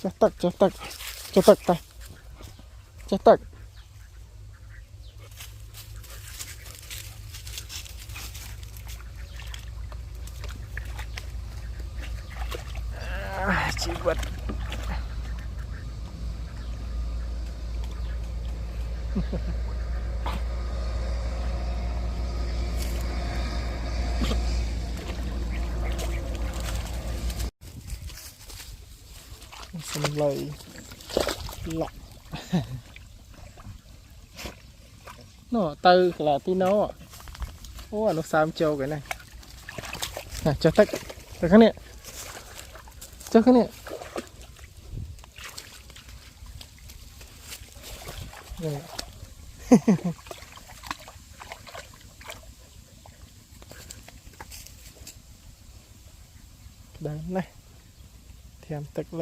cho tật ta cho tật chị vật xong lời lọ nó tư là tí nó ô nó sao trâu cái này à, cho tách cho cái này cho cái này đấy này thèm tách lên